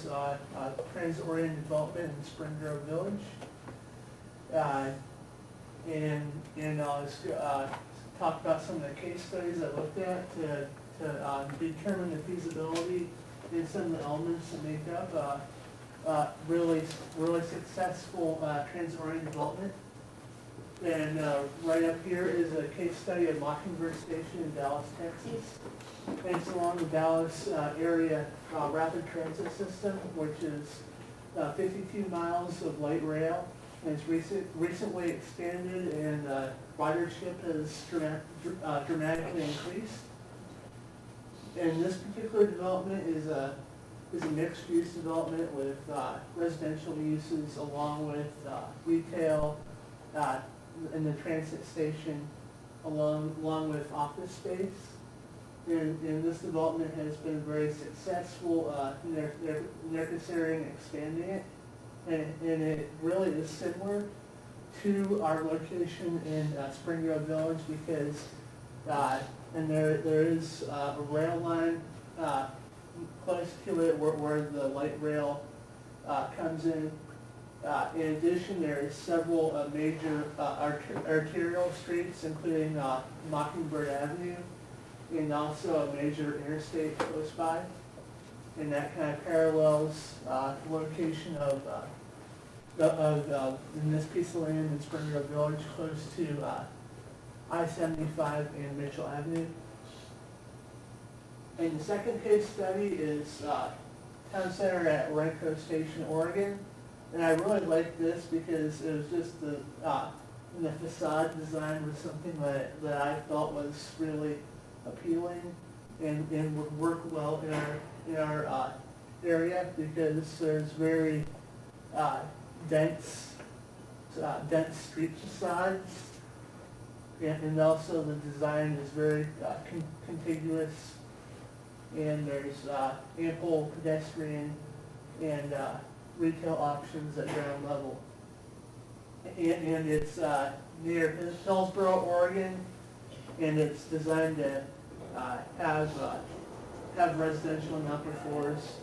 Dallas transit-oriented development in Spring Grove Village. And I'll just talk about some of the case studies I looked at to determine the feasibility and some of the elements that make up really successful transit-oriented development. And right up here is a case study of Mockingbird Station in Dallas, Texas. And it's along the Dallas area rapid transit system, which is 52 miles of light rail. And it's recently expanded, and ridership has dramatically increased. And this particular development is a mixed-use development with residential uses along with retail in the transit station, along with office space. And this development has been very successful. They're considering expanding it, and it really is similar to our location in Spring Grove Village because and there is a rail line close to it where the light rail comes in. In addition, there is several major arterial streets, including Mockingbird Avenue, and also a major interstate close by. And that kind of parallels the location of in this piece of land in Spring Grove Village, close to I-75 and Mitchell Avenue. And the second case study is Town Center at Renko Station, Oregon. And I really liked this because it was just the facade design was something that I felt was really appealing and would work well in our area because there's very dense street facades, and also the design is very contiguous, and there's ample pedestrian and retail options at ground level. And it's near Hillsboro, Oregon, and it's designed to have residential on the upper floors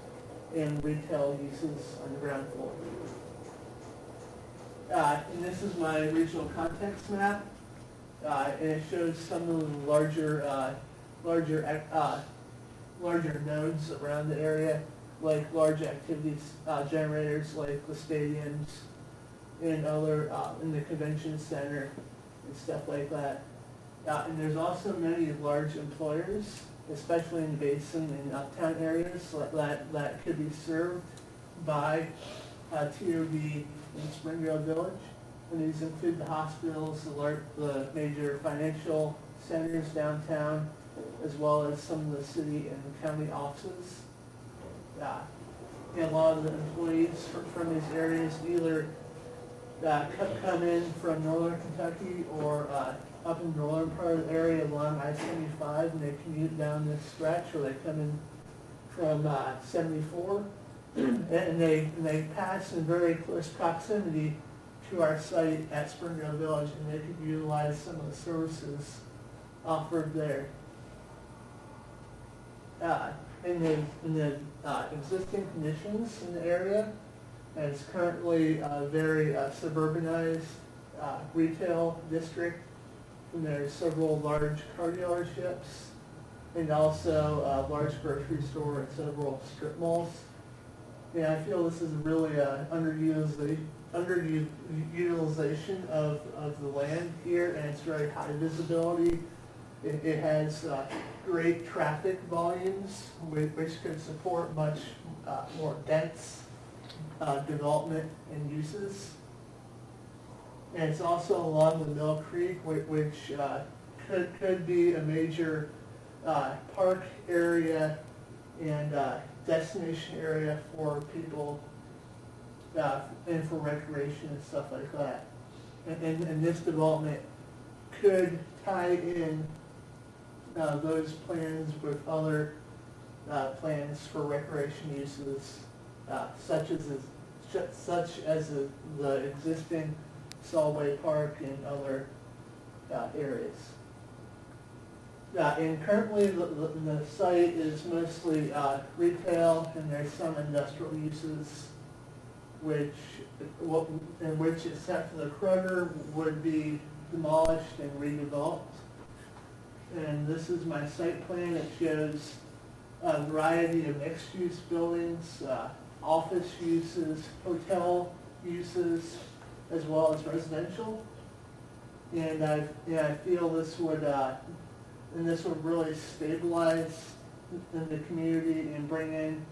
and retail uses on the ground floor. And this is my regional context map, and it shows some of the larger nodes around the area, like large activities generators like the stadiums and other in the convention center and stuff like that. And there's also many large employers, especially in the basin and uptown areas that could be served by TOD in Spring Grove Village. And these include the hospitals, the major financial centers downtown, as well as some of the city and county offices. And a lot of the employees from these areas either come in from northern Kentucky or up in the northern part of the area along I-75, and they commute down this stretch, or they come in from 74, and they pass in very close proximity to our site at Spring Grove Village, and they could utilize some of the services offered there. In the existing conditions in the area, and it's currently a very suburbanized retail district, and there's several large car dealerships, and also a large grocery store and several strip malls. And I feel this is really underutilization of the land here, and it's very high visibility. It has great traffic volumes, which could support much more dense development and uses. And it's also along the Mill Creek, which could be a major park area and destination area for people and for recreation and stuff like that. And this development could tie in those plans with other plans for recreation uses, such as the existing Solway Park and other areas. And currently the site is mostly retail, and there's some industrial uses, which, except for the Kroger, would be demolished and redeveloped. And this is my site plan. It shows a variety of mixed-use buildings, office uses, hotel uses, as well as residential. And I feel this would really stabilize in the community and bring in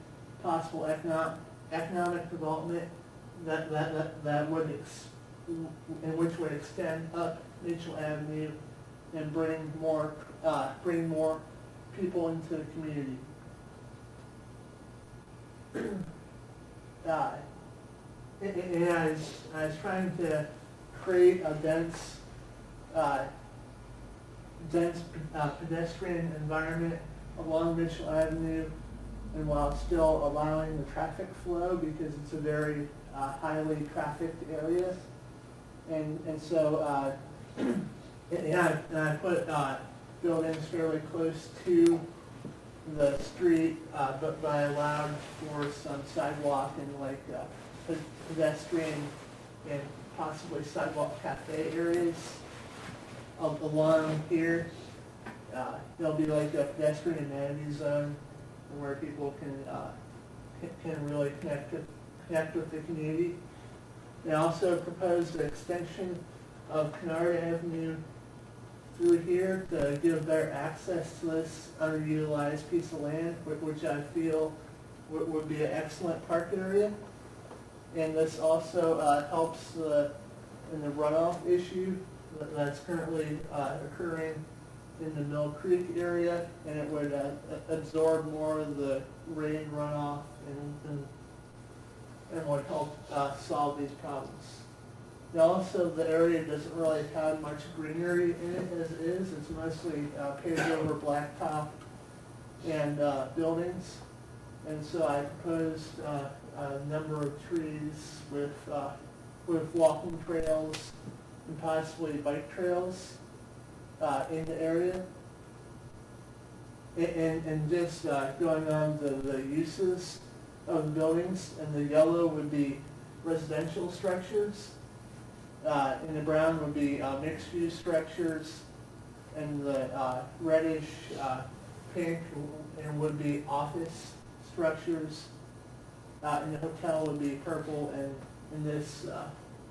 possible economic development which would extend up Mitchell Avenue and bring more people into the community. And I was trying to create a dense pedestrian environment along Mitchell Avenue, and while still allowing the traffic flow, because it's a very highly trafficked area. And so I put buildings fairly close to the street, but I allowed for some sidewalk and like pedestrian and possibly sidewalk cafe areas along here. There'll be like a pedestrian amenity zone where people can really connect with the community. They also proposed an extension of Kennard Avenue through here to give better access to this underutilized piece of land, which I feel would be an excellent park area. And this also helps in the runoff issue that's currently occurring in the Mill Creek area, and it would absorb more of the rain runoff and would help solve these problems. And also, the area doesn't really have much greenery in it as it is. It's mostly paved over blacktop and buildings. And so I proposed a number of trees with walking trails and possibly bike trails in the area. And just going on the uses of the buildings, and the yellow would be residential structures, and the brown would be mixed-use structures, and the reddish pink and would be office structures, and the hotel would be purple, and this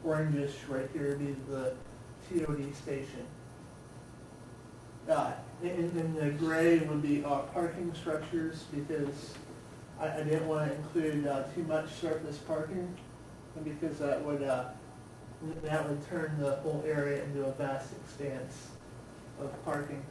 orangish right here would be the TOD station. And the gray would be parking structures, because I didn't want to include too much surface parking, and because that would turn the whole area into a vast expanse of parking.